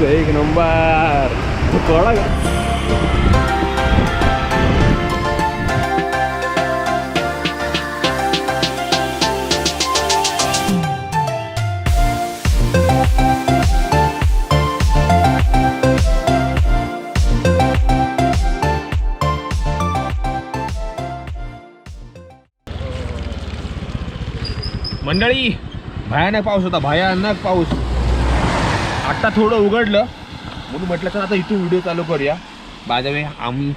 एक नंबर कळा का? मंडळी भयानक पाऊस होता, भयानक पाऊस. आता थोडं उघडलं म्हणून म्हटलं तर आता इथून व्हिडिओ चालू करूया. बाय द वे आम्ही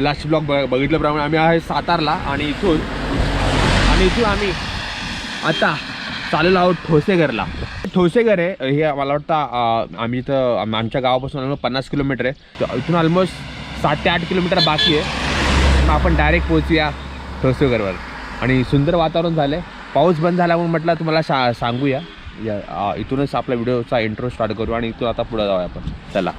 लास्ट ब्लॉग बघितल्याप्रमाणे आम्ही आहे सातारला आणि इथून आम्ही आता चाललेलो आहोत ठोसेघरला. ठोसेघर आहे हे मला वाटतं आम्ही इथं आमच्या गावापासून 50 किलोमीटर आहे. इथून ऑलमोस्ट 7 ते 8 किलोमीटर बाकी आहे. मग आपण डायरेक्ट पोहोचूया ठोसेघरवर. आणि सुंदर वातावरण झालं आहे, पाऊस बंद झाला म्हणून म्हटलं तुम्हाला सांगूया. इथूनच आपला व्हिडिओचा इंट्रो स्टार्ट करू आणि इथून आता पुढे जाऊया आपण. चला.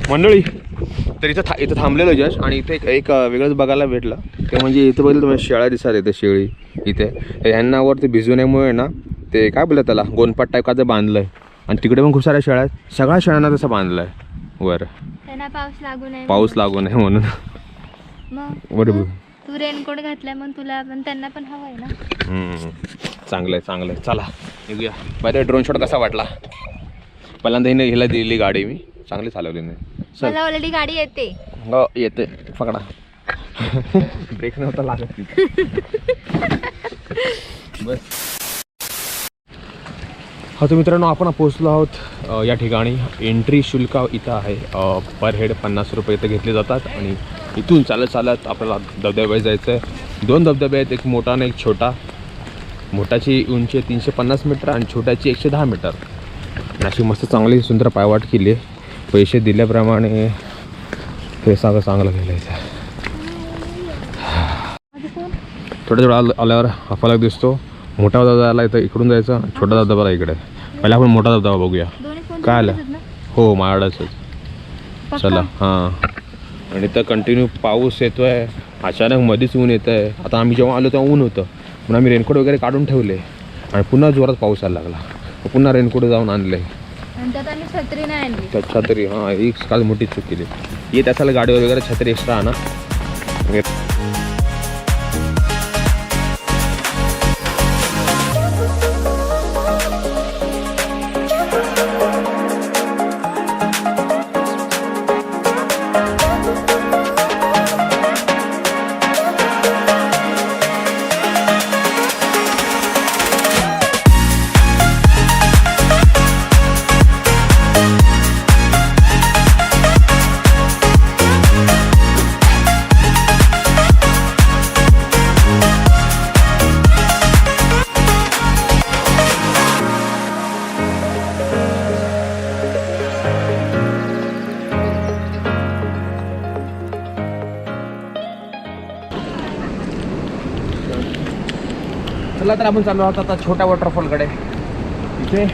मंडळी तर इथं थांबलेलो जस्ट आणि इथे एक वेगळंच बघायला भेटलं ते म्हणजे इथं बघितलं तुम्हाला शेळ्या दिसतात. इथे शेळी इथे ह्यांना वरती भिजवण्यामुळे ना ते काय बोलतात त्याला गोनपाट टाईप का बांधलं आहे. आणि तिकडे पण खूप साऱ्या शेळ्या आहेत. सगळ्या शेळ्यांना तसं बांधलं आहे वर, त्यांना पाऊस लागू नये म्हणून. बरोबर तू रेनकोट घातलाय मग तुला पण त्यांना पण हवं आहे ना. चांगलं आहे. चला निघूया. बाय ड्रोन शॉट कसा वाटला? पहिल्यांदा हिने घ्यायला दिलेली गाडी मी चांगली चालवली नाही. मला ऑलरेडी गाडी येते. हो येते. पकडा. ब्रेक नव्हता लागत बस. हा तर मित्रांनो आपण पोहोचलो आहोत या ठिकाणी. एंट्री शुल्क इथं आहे. पर हेड 50 रुपये इथं घेतले जातात. आणि इथून चालत आपल्याला धबधब्यावर जायचं आहे. 2 धबधबे आहेत, एक मोठा आणि एक छोटा. मोठाची उंची 350 मीटर आणि छोट्याची 110 मीटर. अशी मस्त चांगली सुंदर पायवाट केली आहे. पैसे दिल्याप्रमाणे हे सगळं चांगलं केलं आहे. थोडं आल्यावर हा फलक दिसतो. मोठा धबधबा आला इथं इकडून जायचं, छोटा धबधबा इकडे. पहिला आपण मोठा धबधबा बघूया काय आलं. हो माझ्याकडेच. चला. हां. आणि इथं कंटिन्यू पाऊस येतो आहे. अचानक मध्येच ऊन येतं आहे. आता आम्ही जेव्हा आलो तेव्हा ऊन होतं म्हणून आम्ही रेनकोट वगैरे काढून ठेवले आणि पुन्हा जोरात पाऊस यायला लागला. पुन्हा रेनकोट जाऊन आणले. छत्री नाही आणली. छत्री हां एक काल मोठी चूक केली. येत असाल गाडीवर वगैरे छत्री एक्स्ट्रा आणा. चला तर आपण चाललो आहोत आता छोट्या वॉटरफॉलकडे. इथे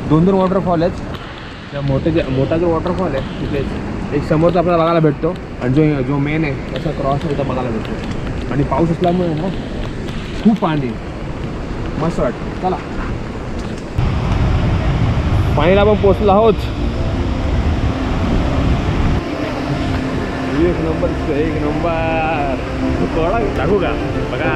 2 वॉटरफॉल आहेत. त्या मोठा जो वॉटरफॉल आहे तिथे एक समोरचा आपल्याला बघायला भेटतो आणि जो मेन आहे त्याचा क्रॉस इथं बघायला भेटतो. आणि पाऊस असल्यामुळे ना खूप पाणी मस्त वाटतं. चला पाणीला आपण पोचलो आहोत. एक नंबर कोळा टाकू का बघा.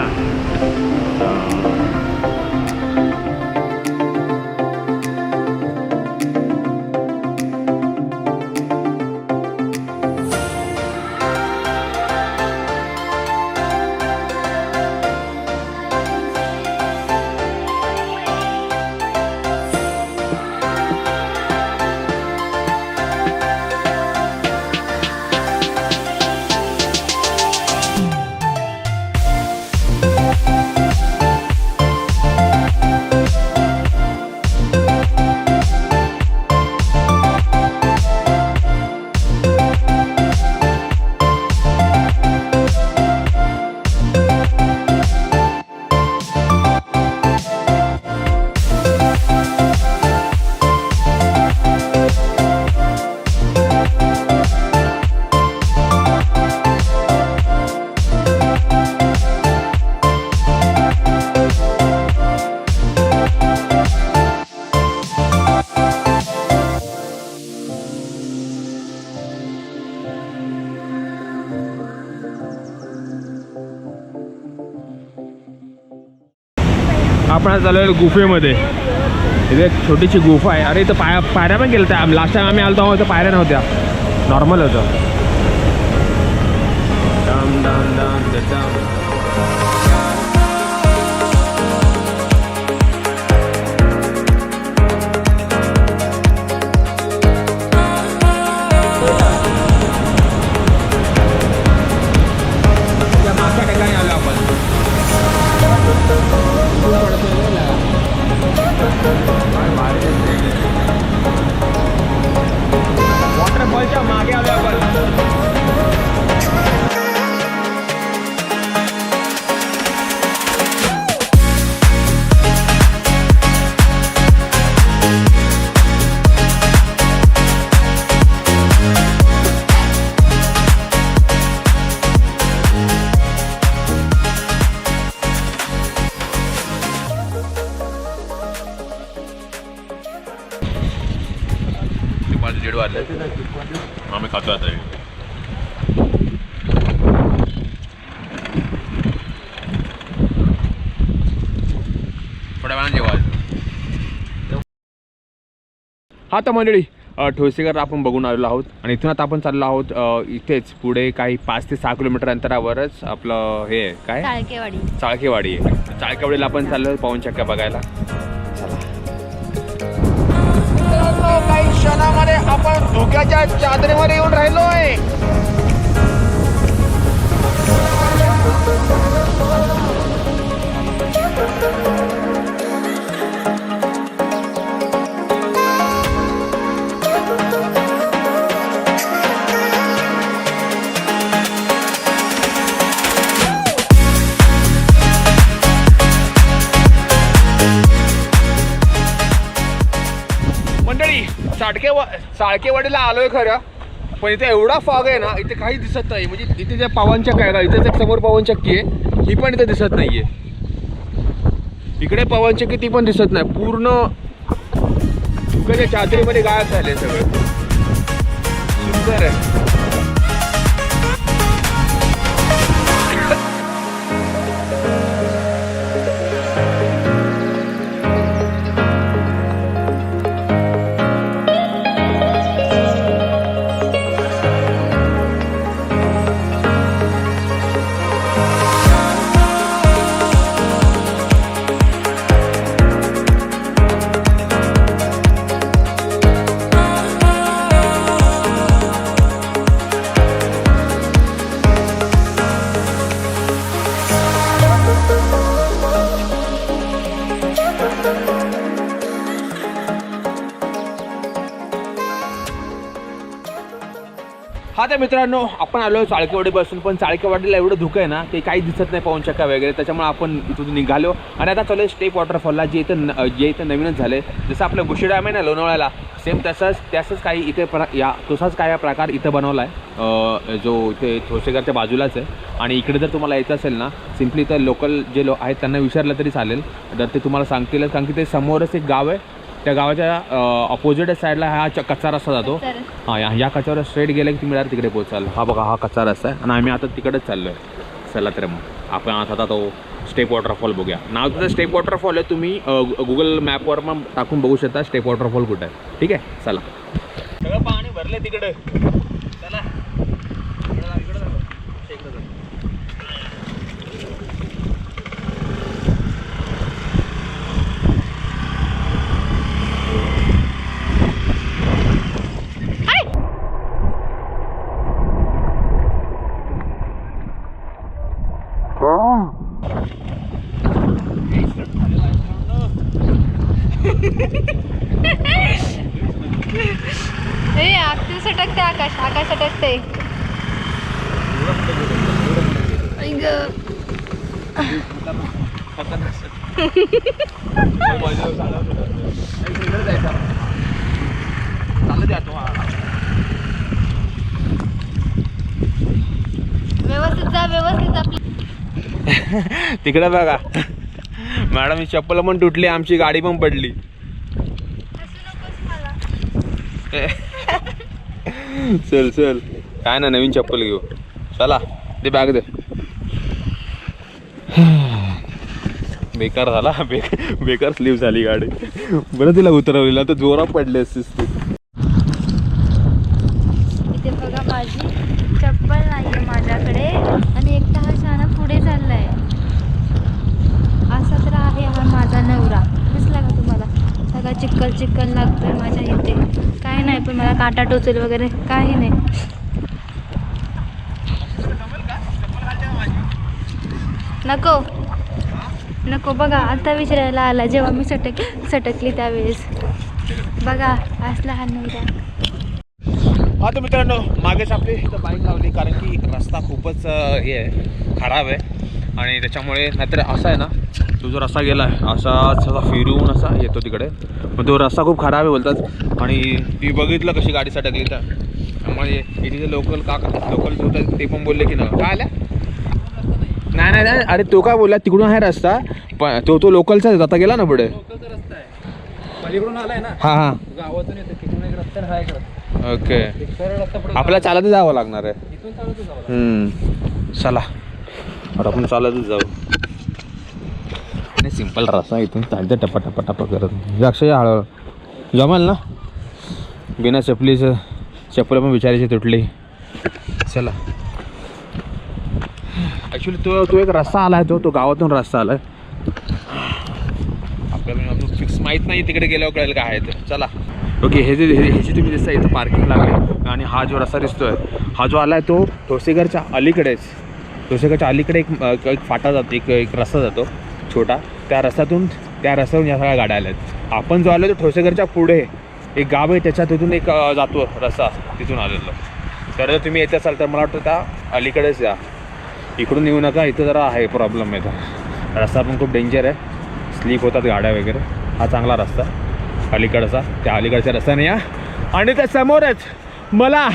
आपण आज चालू गुफेमध्ये. इथे एक छोटीशी गुफा आहे. अरे इथं पायऱ्या पण गेल्या त्या. लास्ट टाइम आम्ही आलो तेव्हा इथं पायऱ्या नव्हत्या, नॉर्मल होतं. मागच्या ठिकाणी आलो आपण. वॉटरफॉलच्या मागे आलो आपण. आम्ही खातो आता. थोड्या वेळाने जेवायचं. हा तर मंडळी ठोसेघर आपण बघून आलेलो आहोत आणि इथून आता आपण चाललो आहोत इथेच पुढे काही 5 ते 6 किलोमीटर अंतरावरच आपलं हे काय चाळकेवाडी आहे. चाळकेवाडीला आपण चाललो पाऊन चक्क्या बघायला. काही क्षणामध्ये आपण धुक्याच्या चादरीमध्ये येऊन राहिलोय. चाळकेवाडीला आलोय खरं, पण इथे एवढा फॉग आहे ना, इथे काही दिसत नाही. म्हणजे इथे ज्या पवनचक्की आहे का, इथेच एक समोर पवनचक्की आहे, ही पण इथे दिसत नाहीये. इकडे पवनचक्की ती पण दिसत नाही. पूर्ण धुक्याच्या चादरीमध्ये गायब झाले सगळं. सुंदर आहे. हा तर मित्रांनो, आपण आलो चाळकेवाडीपासून, पण चाळकेवाडीला एवढं धुकं आहे ना, ते काही दिसत नाही पवनचक्क्या वगैरे. त्याच्यामुळे आपण इथून निघालो आणि आता चालू आहे स्टेप वॉटरफॉलला, जे इथं नवीनच झालं आहे. जसं आपलं बुशी डॅम आहे ना लोणावळ्याला, सेम तसंच काही इथे तसाच काय प्रकार इथं बनवला आहे, जो इथे ठोसेघरच्या बाजूलाच आहे. आणि इकडे जर तुम्हाला यायचं असेल ना, सिम्पली तर लोकल जे आहेत त्यांना विचारलं तरी चालेल, तर ते तुम्हाला सांगतीलच. कारण की ते समोरच एक गाव आहे त्या गावाच्या अपोजिट साईडला हा कच्चा रस्ता जातो. हां या कच्च्यावर स्ट्रेट गेलं की तुम्ही डायरेक्ट तिकडे पोचाल. हा बघा हा कच्चा रस्ता आहे आणि आम्ही आता तिकडेच चाललो आहे. चला तर मग आपण आता तो स्टेप वॉटरफॉल बघूया. नाव तुझं स्टेप वॉटरफॉल आहे. तुम्ही गुगल मॅपवर मग टाकून बघू शकता स्टेप वॉटरफॉल कुठं आहे. ठीक आहे चला. सगळं पाणी भरलं तिकडे. चला सटकते आकाश सटकते. व्यवस्थित जा. तिकडे बघा मॅडम चप्पल पण तुटली, आमची गाडी पण पडली. चल चल काय ना नवीन चप्पल घेऊ. चला ते बॅग दे. बेकार झाला. बेकार स्लीप झाली गाडी. बरं तिला उतरवलेला तर जोरात पडले असतेस तू. इथे बघा माझी चप्पल नाहीये माझ्याकडे आणि एकटा हा शहाणा पुढे चाललाय. असा तर आहे हा माझा नवरा. दिसला का तुम्हाला? सगळा चिक्कल लागतोय माझ्या इथे. काही नाही पण मला काटा टोचेल वगैरे काही नाही. नको बघा आता विचारायला आला जेव्हा मी सटकली त्यावेळेस. बघा असला हा नवरा. हा तर मित्रांनो मागेच आपली इथं बाईक लावली कारण की रस्ता खूपच हे आहे खराब आहे आणि त्याच्यामुळे नाहीतर असा आहे ना तो जो रस्ता गेला आहे असा फिरून असा येतो तिकडे. पण तो रस्ता खूप खराब आहे बोलतात आणि ती बघितलं कशी गाडी सटकली तर. त्यामुळे इथे जे लोकल होतात ते पण बोलले की ना काय आल्या नाही अरे तो काय बोलला तिकडून आहे रस्ता पण तो लोकलचा आता गेला ना पुढे. हां ओके आपल्याला चालतच जावं लागणार आहे. चला आता आपण चालतच जाऊ. आणि सिंपल रस्ता इथून चालतं टप्पा करत अक्षय हळूहळू जमेल ना. बिना चप्पल पण विचारायची तुटली. चला ॲक्च्युली तो एक रस्ता आला आहे तो गावातून रस्ता आला आहे. आपल्याला फिक्स माहीत नाही तिकडे गेल्यावर कळेल काय आहे ते. चला ओके ह्याची तुम्ही दिसता इथं पार्किंग लागले आणि हा जो रस्ता दिसतोय हा जो आला आहे तो ठोसेघरच्या अलीकडेच. ठोसेघरच्या अलीकडे एक फाटा जातो एक रस्ता जातो छोटा. त्या रस्त्यातून या सगळ्या गाड्या आल्या आहेत. आपण जो आलो तो ठोसेघरच्या पुढे एक गाव आहे त्याच्या तिथून एक जातो रस्ता तिथून आलेलो. तर जर तुम्ही येत असाल तर मला वाटतं त्या अलीकडेच या. इकडून येऊ नका इथं जरा आहे प्रॉब्लेम आहे. तर रस्ता पण खूप डेंजर आहे. स्लीप होतात गाड्या वगैरे. हा चांगला रस्ता अलीकडचा. त्या अलीकडच्या रस्त्याने या आणि त्या समोरच मला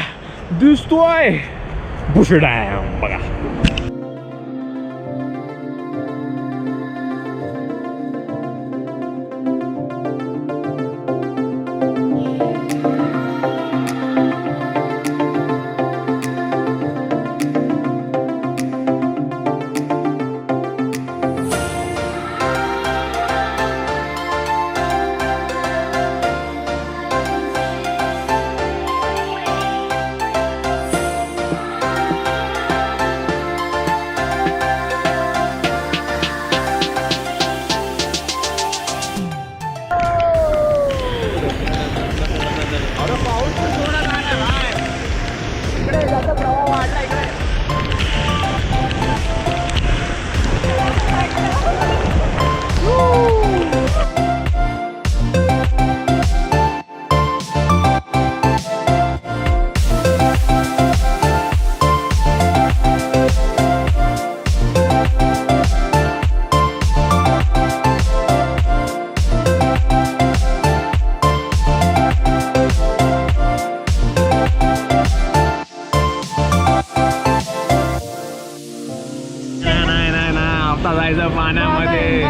दिसतोय बुशी डॅम बघा. पाण्यामध्ये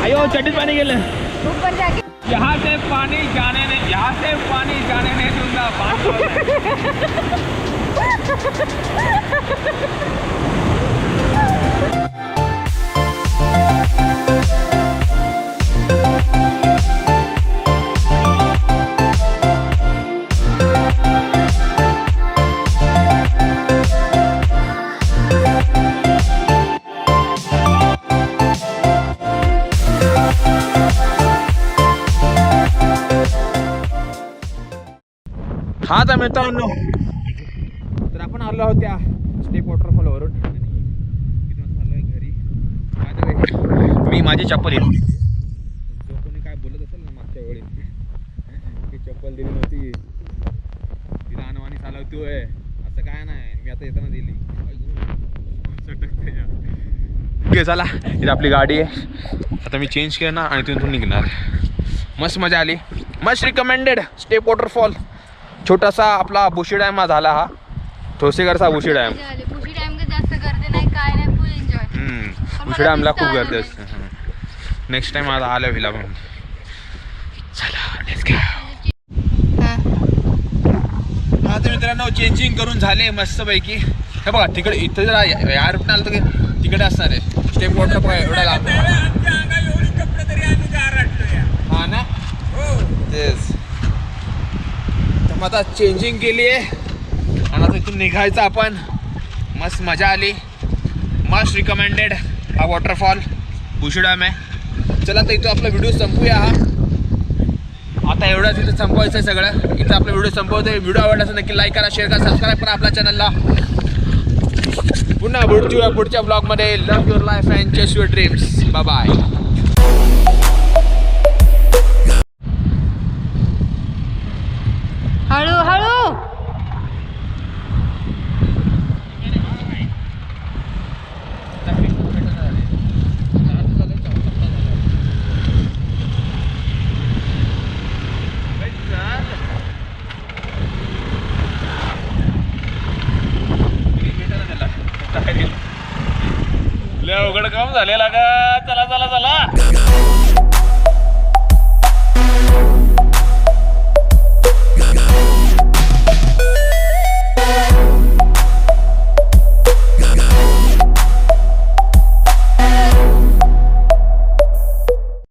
अयो चड्डीत पाणी गेलं. ऊपर जाके यहाँ से पानी जाने नहीं दूंगा. हा तर मित्रांनो, तर आपण आलो आहोत त्या स्टेप वॉटरफॉलवरून आणि तिथून चाललोय घरी. मी माझी चप्पल जो कोणी काय बोलत असेल ना मागच्या वेळी की चप्पल दिली नव्हती, तिला अनवाणी चालवतोय, असं काय नाही. मी आता येताना दिली. चला, इथे आपली गाडी आहे. आता मी चेंज केलं ना आणि तिथून निघणार. मस्त मजा आली. मस्त रिकमेंडेड स्टेप वॉटरफॉल. छोटासा आपला बुशी डॅम हा झाला. हा ठोसेघरचा बुशी डॅम. बुशी डॅम का जास्त गर्दी नाही, काय नाही, फुल एन्जॉय. बुशी डॅमला खूप गर्दी असते. नेक्स्ट टाइम आता आलं विला पण. चला लेट्स गो. हा तर मित्रांनो, चेंजिंग करून झाले मस्त पैकी. हे बघा तिकडे, इथं जरा या रूटने आलं तर तिकडे असणार आहे स्टेप वॉटरफॉल. एवढा लांब हा ना, तेच. आता चेंजिंग केली आहे आणि आता इथून निघायचं आपण. मस्त मजा आली. मस्त रिकमेंडेड हा वॉटरफॉल बुशी डॅम आहे. चला तर इथं आपला व्हिडिओ संपूया. हा आता एवढंच इथं संपवायचं आहे सगळं. इथं आपला व्हिडिओ संपवतोय. व्हिडिओ आवडला असेल नक्की लाईक करा, शेअर करा, सबस्क्राईब करा आपल्या चॅनलला. पुन्हा भेटूया पुढच्या ब्लॉगमध्ये. Love your life and chase your dreams. Bye bye.